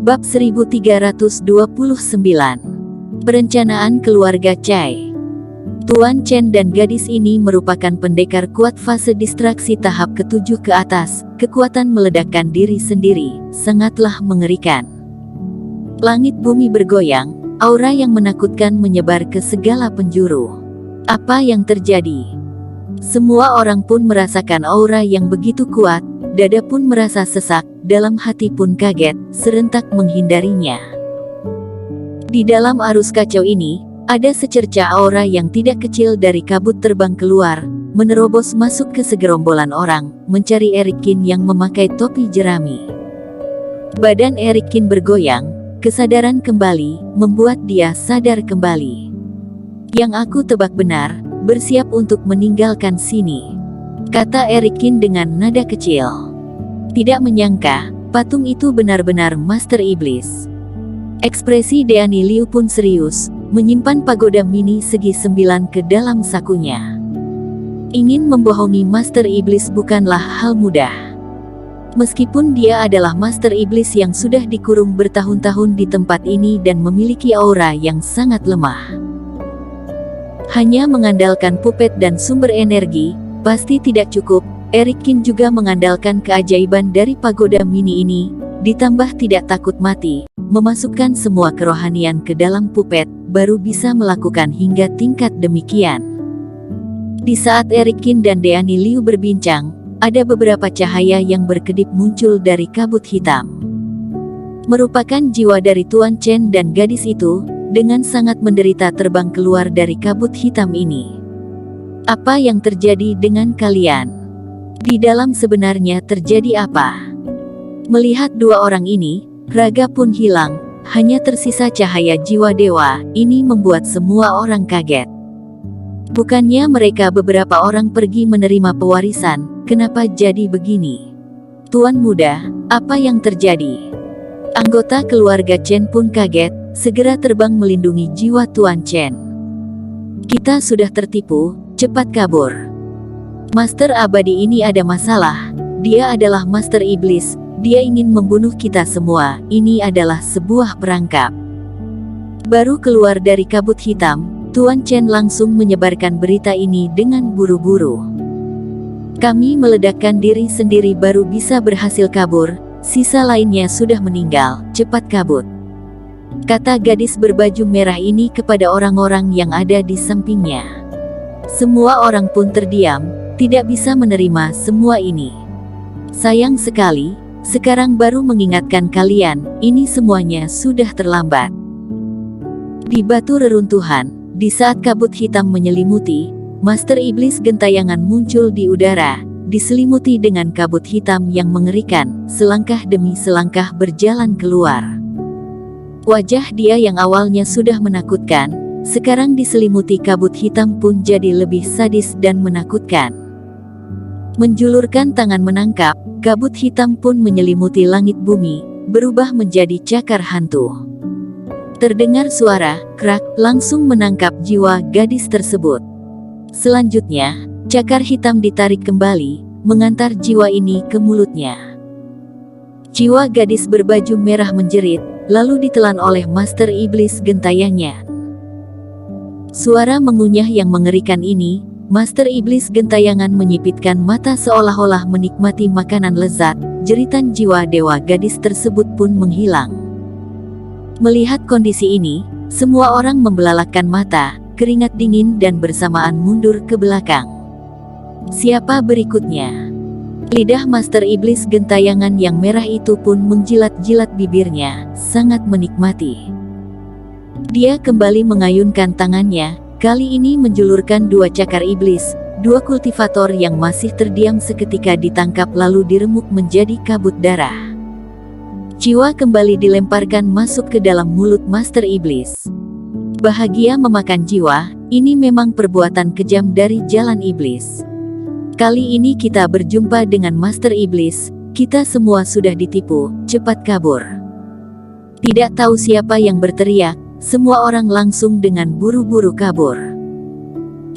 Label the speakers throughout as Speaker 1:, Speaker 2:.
Speaker 1: Bab 1329. Perencanaan keluarga Chai. Tuan Chen dan gadis ini merupakan pendekar kuat fase distraksi tahap ke-7 ke atas. Kekuatan meledakkan diri sendiri, sangatlah mengerikan. Langit bumi bergoyang, aura yang menakutkan menyebar ke segala penjuru. Apa yang terjadi? Semua orang pun merasakan aura yang begitu kuat, dada pun merasa sesak, dalam hati pun kaget, serentak menghindarinya. Di dalam arus kacau ini, ada secerca aura yang tidak kecil dari kabut terbang keluar, menerobos masuk ke segerombolan orang, mencari Erikin yang memakai topi jerami. Badan Erikin bergoyang, kesadaran kembali, membuat dia sadar kembali. Yang aku tebak benar, bersiap untuk meninggalkan sini, kata Erikin dengan nada kecil. Tidak menyangka, patung itu benar-benar Master Iblis. Ekspresi Deani Liu pun serius, menyimpan pagoda mini segi 9 ke dalam sakunya. Ingin membohongi Master Iblis bukanlah hal mudah. Meskipun dia adalah Master Iblis yang sudah dikurung bertahun-tahun di tempat ini dan memiliki aura yang sangat lemah. Hanya mengandalkan puppet dan sumber energi, pasti tidak cukup. Erikin juga mengandalkan keajaiban dari pagoda mini ini, ditambah tidak takut mati, memasukkan semua kerohanian ke dalam puppet, baru bisa melakukan hingga tingkat demikian. Di saat Erikin dan Deani Liu berbincang, ada beberapa cahaya yang berkedip muncul dari kabut hitam. Merupakan jiwa dari Tuan Chen dan gadis itu, dengan sangat menderita terbang keluar dari kabut hitam ini. Apa yang terjadi dengan kalian? Di dalam sebenarnya terjadi apa? Melihat dua orang ini, raga pun hilang, hanya tersisa cahaya jiwa dewa. Ini membuat semua orang kaget. Bukannya mereka beberapa orang pergi menerima pewarisan, kenapa jadi begini? Tuan muda, apa yang terjadi? Anggota keluarga Chen pun kaget, segera terbang melindungi jiwa Tuan Chen. Kita sudah tertipu, cepat kabur. Master abadi ini ada masalah, dia adalah Master Iblis, dia ingin membunuh kita semua, ini adalah sebuah perangkap. Baru keluar dari kabut hitam, Tuan Chen langsung menyebarkan berita ini dengan buru-buru. Kami meledakkan diri sendiri baru bisa berhasil kabur, sisa lainnya sudah meninggal, cepat kabut, kata gadis berbaju merah ini kepada orang-orang yang ada di sampingnya. Semua orang pun terdiam, tidak bisa menerima semua ini. Sayang sekali, sekarang baru mengingatkan kalian, ini semuanya sudah terlambat. Di batu reruntuhan, di saat kabut hitam menyelimuti, Master Iblis gentayangan muncul di udara, diselimuti dengan kabut hitam yang mengerikan, selangkah demi selangkah berjalan keluar. Wajah dia yang awalnya sudah menakutkan, sekarang diselimuti kabut hitam pun jadi lebih sadis dan menakutkan. Menjulurkan tangan menangkap, kabut hitam pun menyelimuti langit bumi, berubah menjadi cakar hantu. Terdengar suara, krak, langsung menangkap jiwa gadis tersebut. Selanjutnya, cakar hitam ditarik kembali, mengantar jiwa ini ke mulutnya. Jiwa gadis berbaju merah menjerit, lalu ditelan oleh Master Iblis gentayangannya. Suara mengunyah yang mengerikan ini, Master Iblis gentayangan menyipitkan mata seolah-olah menikmati makanan lezat, jeritan jiwa dewa gadis tersebut pun menghilang. Melihat kondisi ini, semua orang membelalakkan mata, keringat dingin dan bersamaan mundur ke belakang. Siapa berikutnya? Lidah Master Iblis gentayangan yang merah itu pun menjilat-jilat bibirnya, sangat menikmati. Dia kembali mengayunkan tangannya, kali ini menjulurkan dua cakar iblis, dua kultivator yang masih terdiam seketika ditangkap lalu diremuk menjadi kabut darah. Jiwa kembali dilemparkan masuk ke dalam mulut Master Iblis. Bahagia memakan jiwa, ini memang perbuatan kejam dari jalan iblis. Kali ini kita berjumpa dengan Master Iblis, kita semua sudah ditipu, cepat kabur. Tidak tahu siapa yang berteriak, semua orang langsung dengan buru-buru kabur.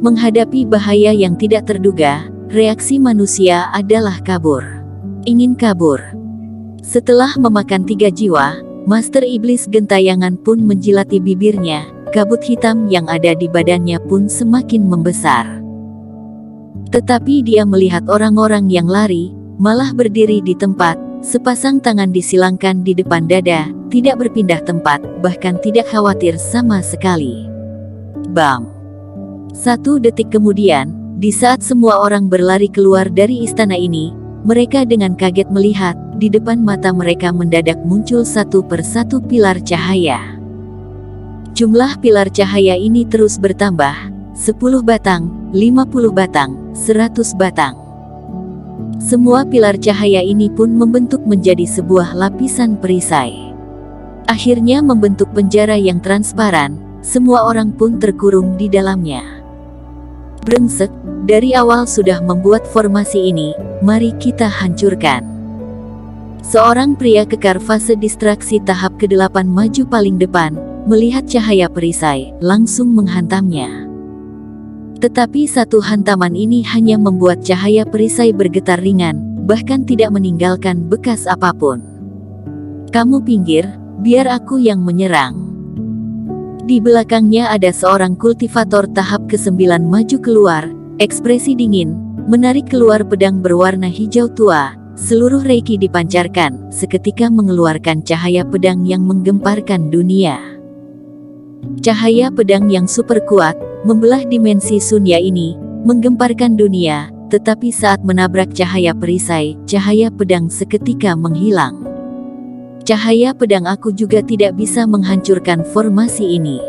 Speaker 1: Menghadapi bahaya yang tidak terduga, reaksi manusia adalah kabur. Ingin kabur. Setelah memakan 3 jiwa, Master Iblis Gentayangan pun menjilati bibirnya, kabut hitam yang ada di badannya pun semakin membesar. Tetapi dia melihat orang-orang yang lari, malah berdiri di tempat, sepasang tangan disilangkan di depan dada, tidak berpindah tempat, bahkan tidak khawatir sama sekali. Bam! 1 detik kemudian, di saat semua orang berlari keluar dari istana ini, mereka dengan kaget melihat, di depan mata mereka mendadak muncul satu persatu pilar cahaya. Jumlah pilar cahaya ini terus bertambah, 10 batang, 50 batang, 100 batang. Semua pilar cahaya ini pun membentuk menjadi sebuah lapisan perisai. Akhirnya membentuk penjara yang transparan, semua orang pun terkurung di dalamnya. Brengsek, dari awal sudah membuat formasi ini, mari kita hancurkan. Seorang pria kekar fase distraksi tahap ke-8 maju paling depan, melihat cahaya perisai, langsung menghantamnya. Tetapi satu hantaman ini hanya membuat cahaya perisai bergetar ringan, bahkan tidak meninggalkan bekas apapun. Kamu pinggir, biar aku yang menyerang. Di belakangnya ada seorang kultivator tahap ke-9 maju keluar, ekspresi dingin, menarik keluar pedang berwarna hijau tua, seluruh reiki dipancarkan, seketika mengeluarkan cahaya pedang yang menggemparkan dunia. Cahaya pedang yang super kuat, membelah dimensi sunya ini, menggemparkan dunia, tetapi saat menabrak cahaya perisai, cahaya pedang seketika menghilang. Cahaya pedang aku juga tidak bisa menghancurkan formasi ini.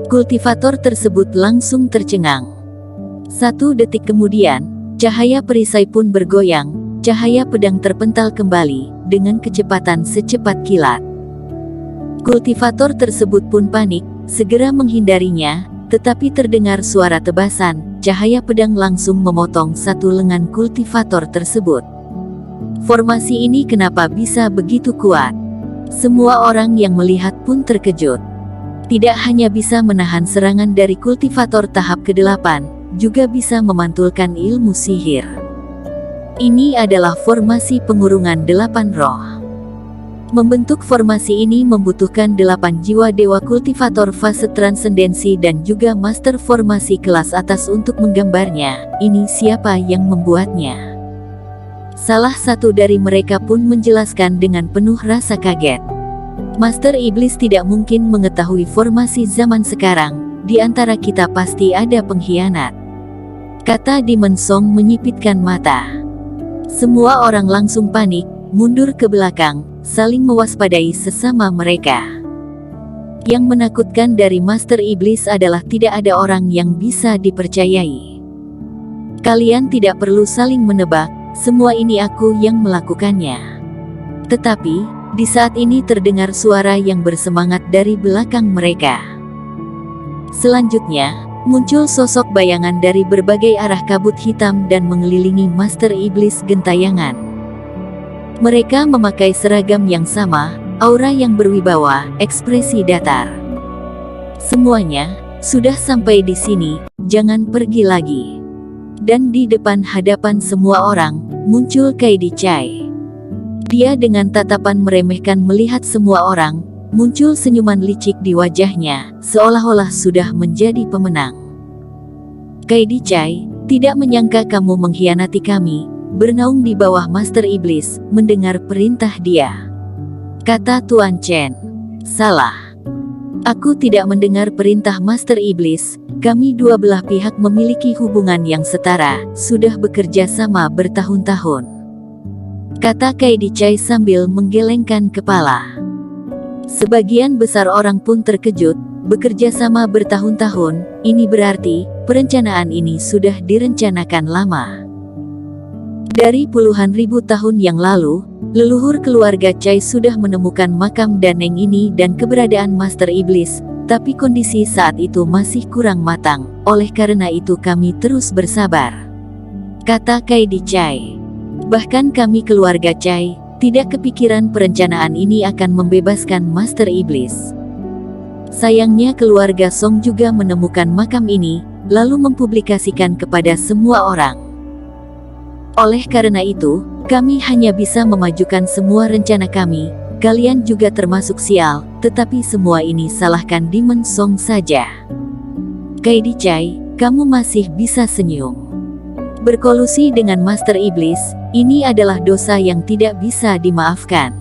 Speaker 1: Kultivator tersebut langsung tercengang. 1 detik kemudian, cahaya perisai pun bergoyang, cahaya pedang terpental kembali, dengan kecepatan secepat kilat. Kultivator tersebut pun panik, segera menghindarinya, tetapi terdengar suara tebasan, cahaya pedang langsung memotong satu lengan kultivator tersebut. Formasi ini kenapa bisa begitu kuat? Semua orang yang melihat pun terkejut. Tidak hanya bisa menahan serangan dari kultivator tahap ke-8, juga bisa memantulkan ilmu sihir. Ini adalah formasi pengurungan 8 roh. Membentuk formasi ini membutuhkan 8 jiwa dewa kultivator fase transendensi dan juga master formasi kelas atas untuk menggambarnya. Ini siapa yang membuatnya? Salah satu dari mereka pun menjelaskan dengan penuh rasa kaget. Master Iblis tidak mungkin mengetahui formasi zaman sekarang, di antara kita pasti ada pengkhianat, kata Demon Song menyipitkan mata. Semua orang langsung panik, mundur ke belakang, saling mewaspadai sesama mereka. Yang menakutkan dari Master Iblis adalah tidak ada orang yang bisa dipercayai. Kalian tidak perlu saling menebak, semua ini aku yang melakukannya. Tetapi, di saat ini terdengar suara yang bersemangat dari belakang mereka. Selanjutnya, muncul sosok bayangan dari berbagai arah kabut hitam dan mengelilingi Master Iblis Gentayangan. Mereka memakai seragam yang sama, aura yang berwibawa, ekspresi datar. Semuanya, sudah sampai di sini, jangan pergi lagi. Dan di depan hadapan semua orang, muncul Kaidi Chai. Dia dengan tatapan meremehkan melihat semua orang, muncul senyuman licik di wajahnya, seolah-olah sudah menjadi pemenang. Kaidi Chai, tidak menyangka kamu mengkhianati kami, bernaung di bawah Master Iblis, mendengar perintah dia. Kata Tuan Chen. Salah. Aku tidak mendengar perintah Master Iblis, kami dua belah pihak memiliki hubungan yang setara, sudah bekerja sama bertahun-tahun. Kata Kaidi Chai sambil menggelengkan kepala. Sebagian besar orang pun terkejut, bekerja sama bertahun-tahun, ini berarti, perencanaan ini sudah direncanakan lama. Dari puluhan ribu tahun yang lalu, leluhur keluarga Chai sudah menemukan makam Daneng ini dan keberadaan Master Iblis, tapi kondisi saat itu masih kurang matang, oleh karena itu kami terus bersabar. Kata Kaidi Chai. Bahkan kami keluarga Chai, tidak kepikiran perencanaan ini akan membebaskan Master Iblis. Sayangnya keluarga Song juga menemukan makam ini, lalu mempublikasikan kepada semua orang. Oleh karena itu, kami hanya bisa memajukan semua rencana kami, kalian juga termasuk sial, tetapi semua ini salahkan Demon Song saja. Kaidi Chai, kamu masih bisa senyum. Berkolusi dengan Master Iblis, ini adalah dosa yang tidak bisa dimaafkan.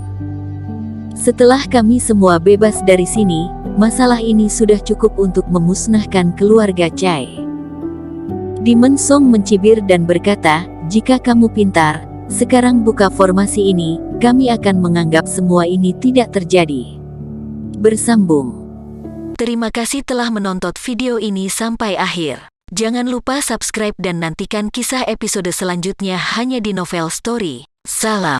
Speaker 1: Setelah kami semua bebas dari sini, masalah ini sudah cukup untuk memusnahkan keluarga Chai. Demon Song mencibir dan berkata, jika kamu pintar, sekarang buka formasi ini, kami akan menganggap semua ini tidak terjadi. Bersambung. Terima kasih telah menonton video ini sampai akhir. Jangan lupa subscribe dan nantikan kisah episode selanjutnya hanya di Novel Story. Salam.